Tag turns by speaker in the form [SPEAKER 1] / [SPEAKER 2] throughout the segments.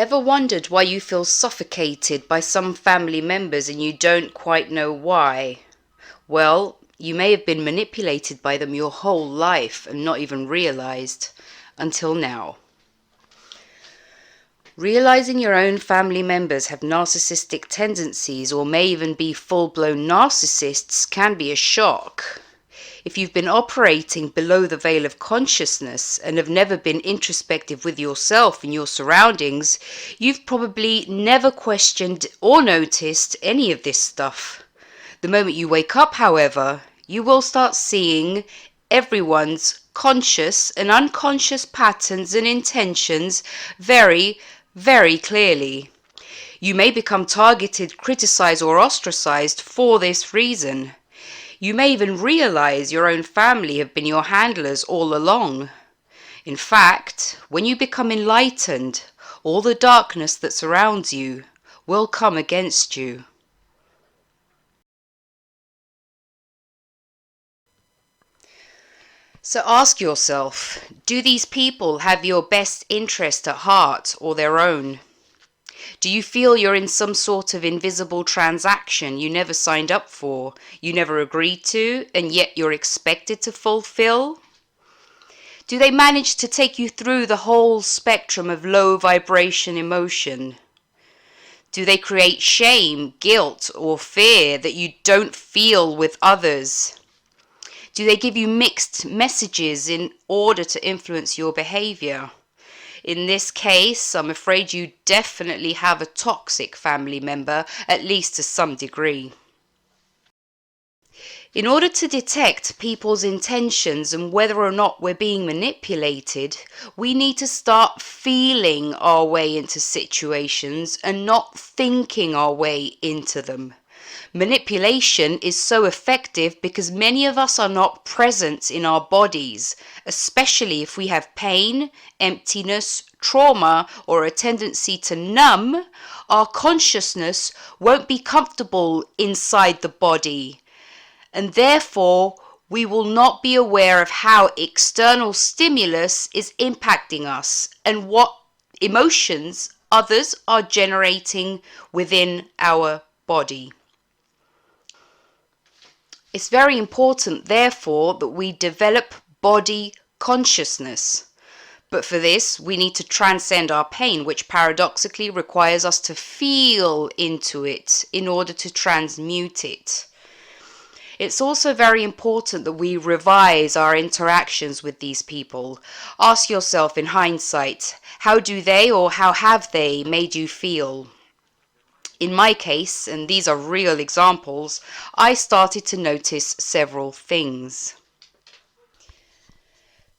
[SPEAKER 1] Ever wondered why you feel suffocated by some family members and you don't quite know why? Well, you may have been manipulated by them your whole life and not even realized until now. Realizing your own family members have narcissistic tendencies or may even be full-blown narcissists can be a shock. If you've been operating below the veil of consciousness and have never been introspective with yourself and your surroundings, you've probably never questioned or noticed any of this stuff. The moment you wake up, however, you will start seeing everyone's conscious and unconscious patterns and intentions very, very clearly. You may become targeted, criticized, or ostracized for this reason. You may even realize your own family have been your handlers all along. In fact, when you become enlightened, all the darkness that surrounds you will come against you. So ask yourself, do these people have your best interest at heart or their own? Do you feel you're in some sort of invisible transaction you never signed up for, you never agreed to, and yet you're expected to fulfill? Do they manage to take you through the whole spectrum of low vibration emotion? Do they create shame, guilt, or fear that you don't feel with others? Do they give you mixed messages in order to influence your behavior? In this case, I'm afraid you definitely have a toxic family member, at least to some degree. In order to detect people's intentions and whether or not we're being manipulated, we need to start feeling our way into situations and not thinking our way into them. Manipulation is so effective because many of us are not present in our bodies, especially if we have pain, emptiness, trauma, or a tendency to numb. Our consciousness won't be comfortable inside the body, and therefore we will not be aware of how external stimulus is impacting us and what emotions others are generating within our body. It's very important, therefore, that we develop body consciousness. But for this, we need to transcend our pain, which paradoxically requires us to feel into it in order to transmute it. It's also very important that we revise our interactions with these people. Ask yourself in hindsight, how do they or how have they made you feel? In my case, and these are real examples, I started to notice several things.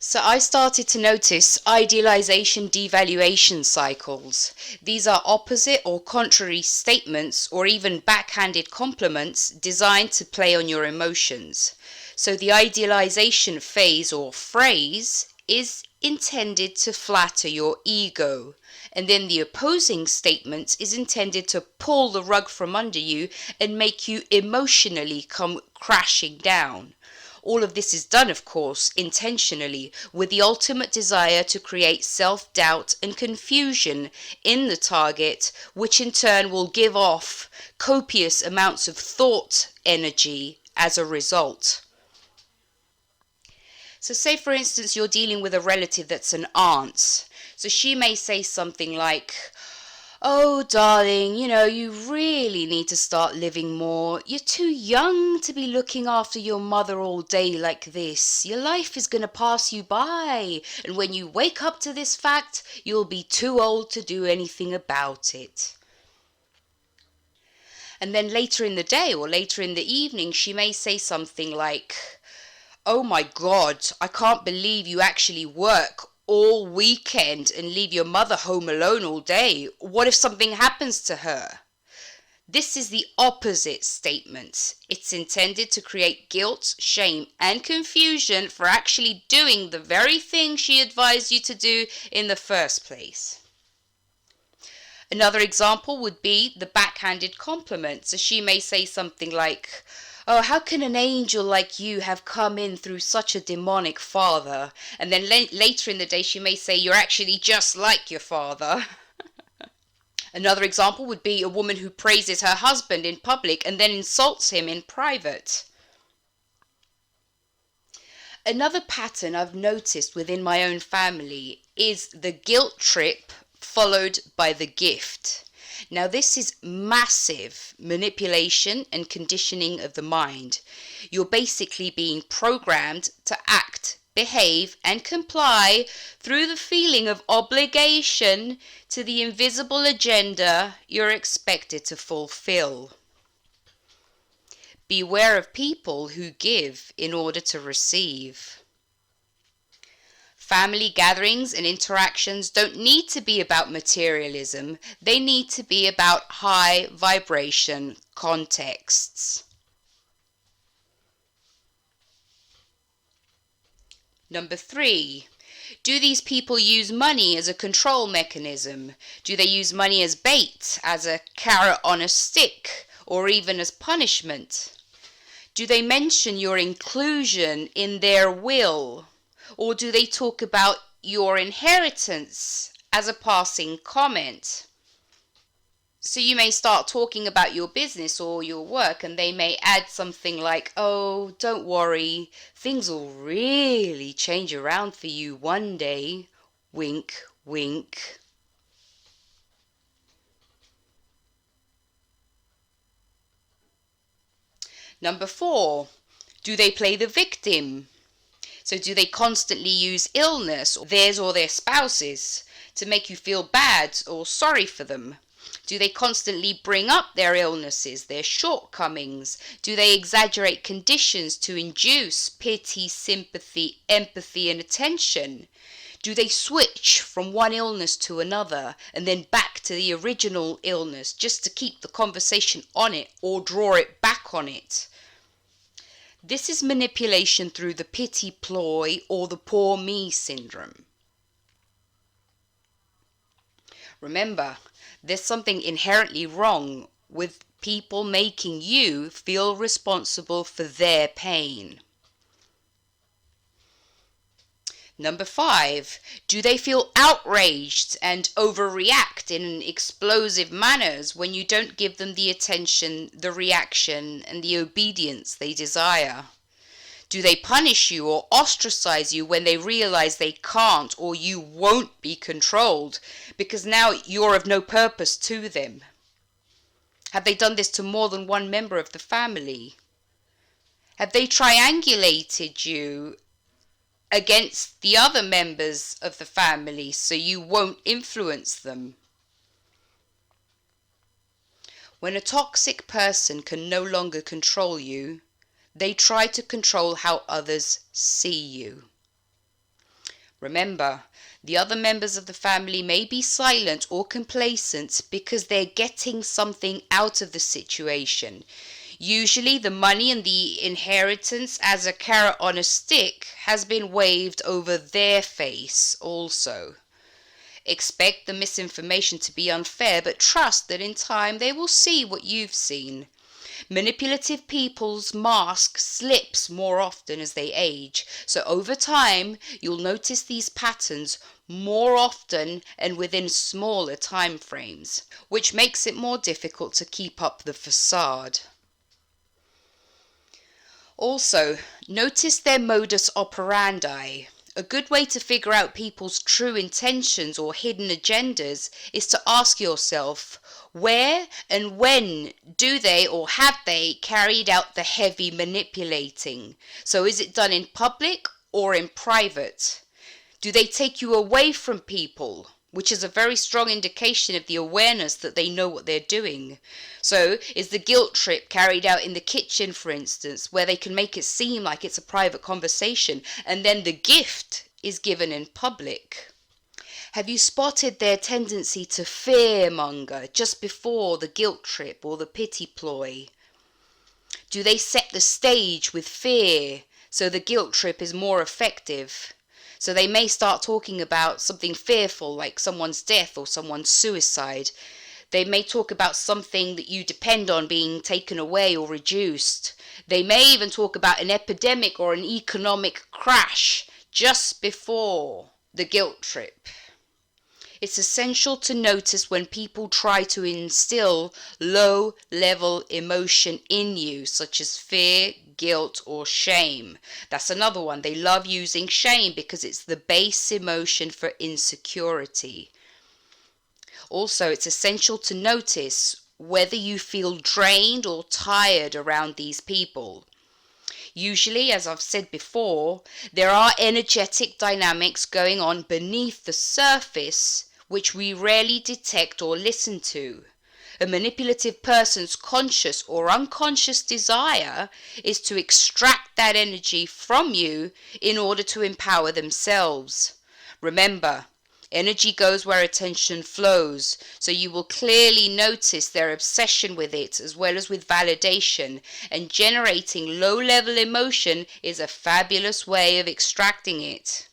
[SPEAKER 1] So I started to notice idealization devaluation cycles. These are opposite or contrary statements or even backhanded compliments designed to play on your emotions. So the idealization phase or phrase is intended to flatter your ego. And then the opposing statement is intended to pull the rug from under you and make you emotionally come crashing down. All of this is done, of course, intentionally, with the ultimate desire to create self-doubt and confusion in the target, which in turn will give off copious amounts of thought energy as a result. So say, for instance, you're dealing with a relative that's an aunt. So she may say something like, "Oh, darling, you really need to start living more. You're too young to be looking after your mother all day like this. Your life is going to pass you by. And when you wake up to this fact, you'll be too old to do anything about it." And then later in the day or later in the evening, she may say something like, "Oh my God, I can't believe you actually work all weekend and leave your mother home alone all day. What if something happens to her?" This is the opposite statement. It's intended to create guilt, shame, and confusion for actually doing the very thing she advised you to do in the first place. Another example would be the backhanded compliment. So she may say something like, "Oh, how can an angel like you have come in through such a demonic father?" And then later in the day she may say, "You're actually just like your father." Another example would be a woman who praises her husband in public and then insults him in private. Another pattern I've noticed within my own family is the guilt trip followed by the gift. Now, this is massive manipulation and conditioning of the mind. You're basically being programmed to act, behave, and comply through the feeling of obligation to the invisible agenda you're expected to fulfill. Beware of people who give in order to receive. Family gatherings and interactions don't need to be about materialism. They need to be about high vibration contexts. Number 3, do these people use money as a control mechanism? Do they use money as bait, as a carrot on a stick, or even as punishment? Do they mention your inclusion in their will? Or do they talk about your inheritance as a passing comment? So you may start talking about your business or your work, and they may add something like, "Oh, don't worry, things will really change around for you one day. Wink, wink." Number 4, do they play the victim? So do they constantly use illness, theirs or their spouse's, to make you feel bad or sorry for them? Do they constantly bring up their illnesses, their shortcomings? Do they exaggerate conditions to induce pity, sympathy, empathy, and attention? Do they switch from one illness to another and then back to the original illness just to keep the conversation on it or draw it back on it? This is manipulation through the pity ploy or the poor me syndrome. Remember, there's something inherently wrong with people making you feel responsible for their pain. Number 5, do they feel outraged and overreact in explosive manners when you don't give them the attention, the reaction, and the obedience they desire? Do they punish you or ostracize you when they realize they can't or you won't be controlled because now you're of no purpose to them? Have they done this to more than one member of the family? Have they triangulated you against the other members of the family so you won't influence them? When a toxic person can no longer control you, they try to control how others see you. Remember, the other members of the family may be silent or complacent because they're getting something out of the situation. Usually the money and the inheritance as a carrot on a stick has been waved over their face also. Expect the misinformation to be unfair, but trust that in time they will see what you've seen. Manipulative people's mask slips more often as they age, so over time you'll notice these patterns more often and within smaller time frames, which makes it more difficult to keep up the facade. Also, notice their modus operandi. A good way to figure out people's true intentions or hidden agendas is to ask yourself, where and when do they or have they carried out the heavy manipulating? So is it done in public or in private? Do they take you away from people? Which is a very strong indication of the awareness that they know what they're doing. So is the guilt trip carried out in the kitchen, for instance, where they can make it seem like it's a private conversation, and then the gift is given in public? Have you spotted their tendency to fearmonger just before the guilt trip or the pity ploy? Do they set the stage with fear so the guilt trip is more effective? So they may start talking about something fearful like someone's death or someone's suicide. They may talk about something that you depend on being taken away or reduced. They may even talk about an epidemic or an economic crash just before the guilt trip. It's essential to notice when people try to instill low-level emotion in you, such as fear, guilt, or shame. That's another one. They love using shame because it's the base emotion for insecurity. Also, it's essential to notice whether you feel drained or tired around these people. Usually, as I've said before, there are energetic dynamics going on beneath the surface which we rarely detect or listen to. A manipulative person's conscious or unconscious desire is to extract that energy from you in order to empower themselves. Remember, energy goes where attention flows, so you will clearly notice their obsession with it as well as with validation, and generating low-level emotion is a fabulous way of extracting it.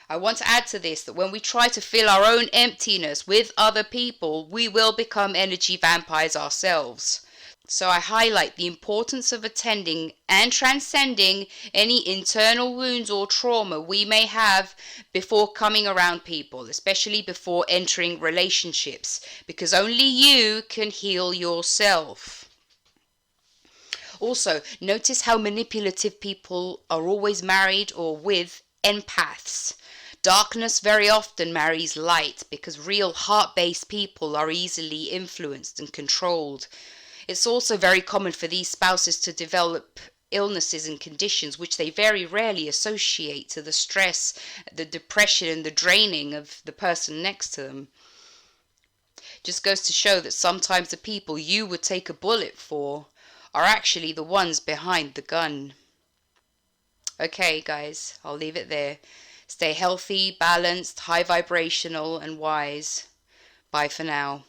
[SPEAKER 1] I want to add to this that when we try to fill our own emptiness with other people, we will become energy vampires ourselves. So I highlight the importance of attending and transcending any internal wounds or trauma we may have before coming around people, especially before entering relationships, because only you can heal yourself. Also, notice how manipulative people are always married or with empaths. Darkness very often marries light because real heart-based people are easily influenced and controlled. It's also very common for these spouses to develop illnesses and conditions which they very rarely associate to the stress, the depression, and the draining of the person next to them. Just goes to show that sometimes the people you would take a bullet for are actually the ones behind the gun. Okay, guys, I'll leave it there. Stay healthy, balanced, high vibrational, and wise. Bye for now.